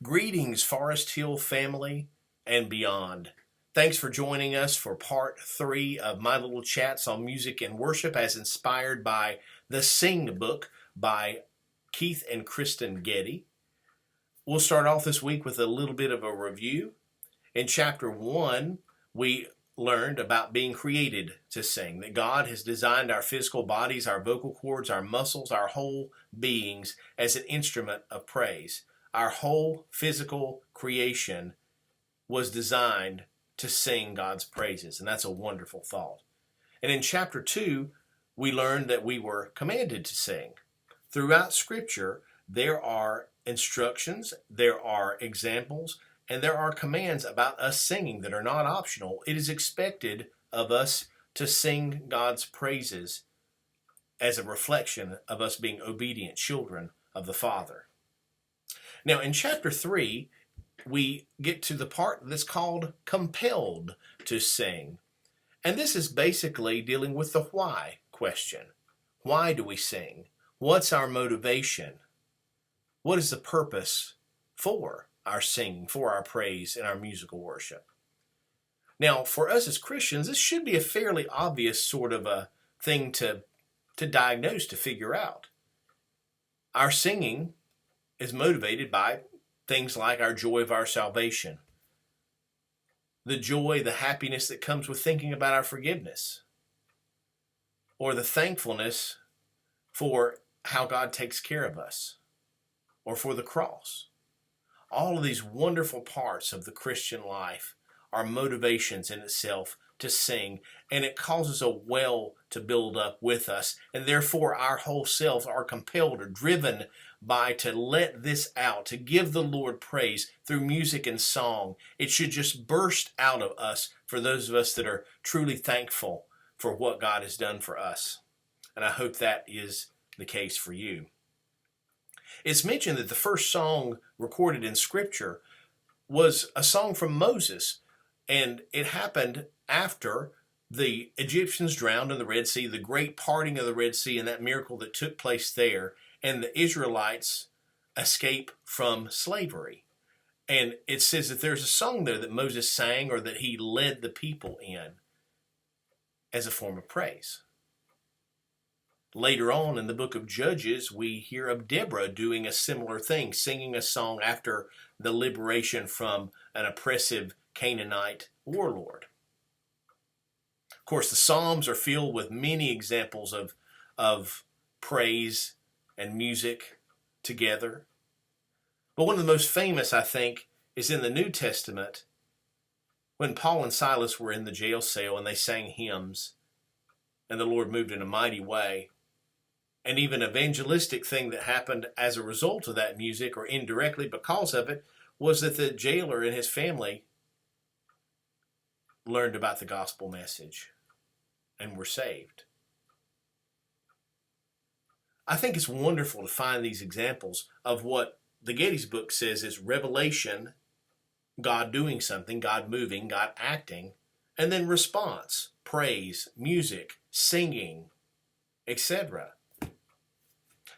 Greetings, Forest Hill family and beyond. Thanks for joining us for part 3 of my little chats on music and worship as inspired by the Sing book by Keith and Kristen Getty. We'll start off this week with a little bit of a review. In chapter 1, we learned about being created to sing, that God has designed our physical bodies, our vocal cords, our muscles, our whole beings as an instrument of praise. Our whole physical creation was designed to sing God's praises, and that's a wonderful thought. And in chapter 2, we learned that we were commanded to sing. Throughout Scripture, there are instructions, there are examples, and there are commands about us singing that are not optional. It is expected of us to sing God's praises as a reflection of us being obedient children of the Father. Now, in chapter 3, we get to the part that's called compelled to sing. And this is basically dealing with the why question. Why do we sing? What's our motivation? What is the purpose for our singing, for our praise and our musical worship? Now, for us as Christians, this should be a fairly obvious sort of a thing to diagnose, to figure out. Our singing is motivated by things like our joy of our salvation, the joy, the happiness that comes with thinking about our forgiveness, or the thankfulness for how God takes care of us, or for the cross. All of these wonderful parts of the Christian life are motivations in itself to sing, and it causes a well to build up with us, and therefore our whole selves are compelled or driven by to let this out, to give the Lord praise through music and song. It should just burst out of us for those of us that are truly thankful for what God has done for us. And I hope that is the case for you. It's mentioned that the first song recorded in Scripture was a song from Moses, and it happened after the Egyptians drowned in the Red Sea, the great parting of the Red Sea and that miracle that took place there, and the Israelites escape from slavery. And it says that there's a song there that Moses sang, or that he led the people in as a form of praise. Later on in the book of Judges, we hear of Deborah doing a similar thing, singing a song after the liberation from an oppressive Canaanite warlord. Of course, the Psalms are filled with many examples of praise and music together. But one of the most famous, I think, is in the New Testament when Paul and Silas were in the jail cell and they sang hymns, and the Lord moved in a mighty way. And even an evangelistic thing that happened as a result of that music, or indirectly because of it, was that the jailer and his family learned about the gospel message and were saved. I think it's wonderful to find these examples of what the Getty's book says is revelation, God doing something, God moving, God acting, and then response, praise, music, singing, etc.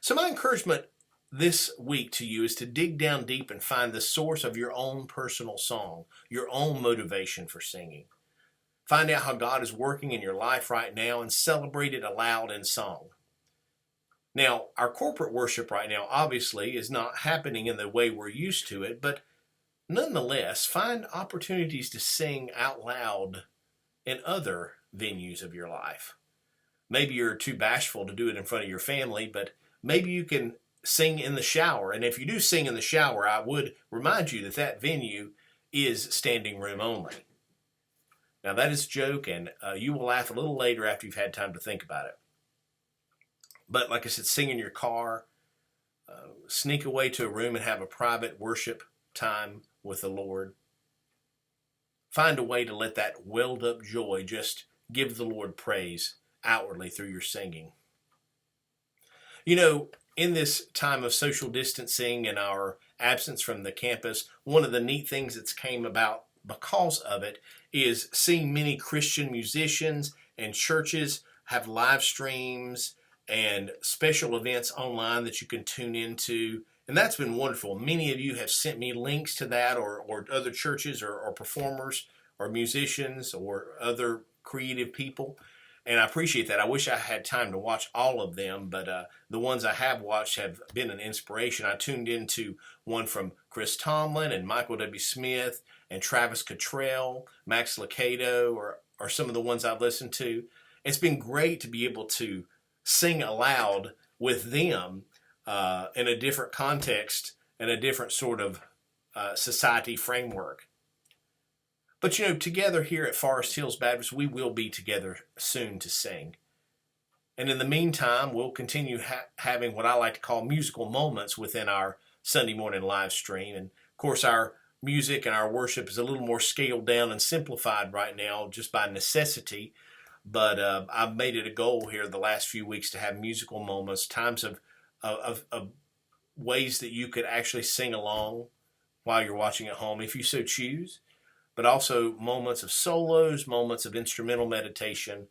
So my encouragement this week to you is to dig down deep and find the source of your own personal song, your own motivation for singing. Find out how God is working in your life right now and celebrate it aloud in song. Now, our corporate worship right now obviously is not happening in the way we're used to it, but nonetheless, find opportunities to sing out loud in other venues of your life. Maybe you're too bashful to do it in front of your family, but maybe you can sing in the shower. And if you do sing in the shower, I would remind you that that venue is standing room only. Now, that is a joke, and you will laugh a little later after you've had time to think about it. But like I said, sing in your car, sneak away to a room and have a private worship time with the Lord. Find a way to let that welled up joy just give the Lord praise outwardly through your singing. You know, in this time of social distancing and our absence from the campus, one of the neat things that's came about because of it is seeing many Christian musicians and churches have live streams and special events online that you can tune into And that's been wonderful. Many of you have sent me links to that, or other churches, or performers or musicians or other creative people. And I appreciate that. I wish I had time to watch all of them, but the ones I have watched have been an inspiration. I tuned into one from Chris Tomlin and Michael W. Smith and Travis Cottrell, Max Lucado, or some of the ones I've listened to. It's been great to be able to sing aloud with them in a different context and a different sort of society framework. But together here at Forest Hills Baptist, we will be together soon to sing. And in the meantime, we'll continue having what I like to call musical moments within our Sunday morning live stream. And of course, our music and our worship is a little more scaled down and simplified right now just by necessity. But I've made it a goal here the last few weeks to have musical moments, times of ways that you could actually sing along while you're watching at home, if you so choose. But also moments of solos, moments of instrumental meditation,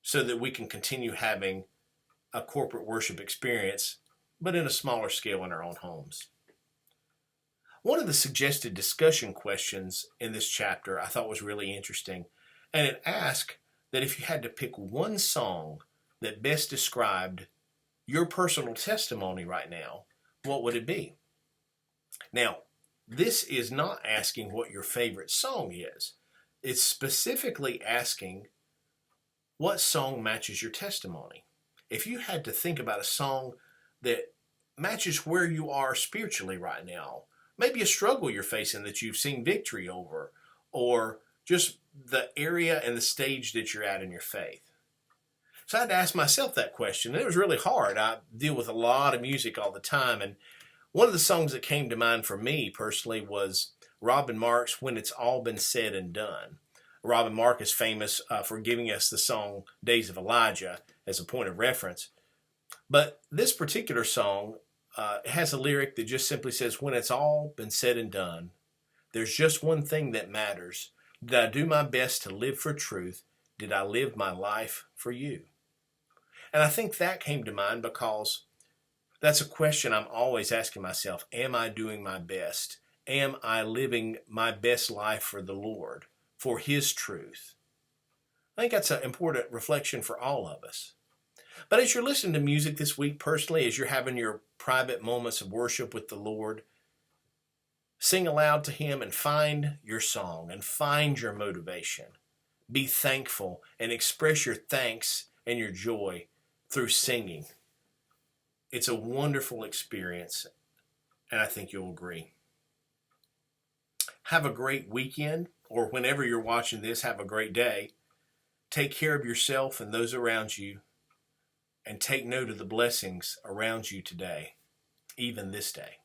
so that we can continue having a corporate worship experience, but in a smaller scale in our own homes. One of the suggested discussion questions in this chapter I thought was really interesting, and it asked that if you had to pick one song that best described your personal testimony right now, what would it be? Now, this is not asking what your favorite song is. It's specifically asking what song matches your testimony. If you had to think about a song that matches where you are spiritually right now, maybe a struggle you're facing that you've seen victory over, or just the area and the stage that you're at in your faith. So I had to ask myself that question, and it was really hard. I deal with a lot of music all the time, and one of the songs that came to mind for me personally was Robin Mark's When It's All Been Said and Done. Robin Mark is famous for giving us the song Days of Elijah as a point of reference. But this particular song has a lyric that just simply says, when it's all been said and done, there's just one thing that matters. Did I do my best to live for truth? Did I live my life for you? And I think that came to mind because that's a question I'm always asking myself. Am I doing my best? Am I living my best life for the Lord, for His truth? I think that's an important reflection for all of us. But as you're listening to music this week personally, as you're having your private moments of worship with the Lord, sing aloud to Him and find your song and find your motivation. Be thankful and express your thanks and your joy through singing. It's a wonderful experience, and I think you'll agree. Have a great weekend, or whenever you're watching this, have a great day. Take care of yourself and those around you, and take note of the blessings around you today, even this day.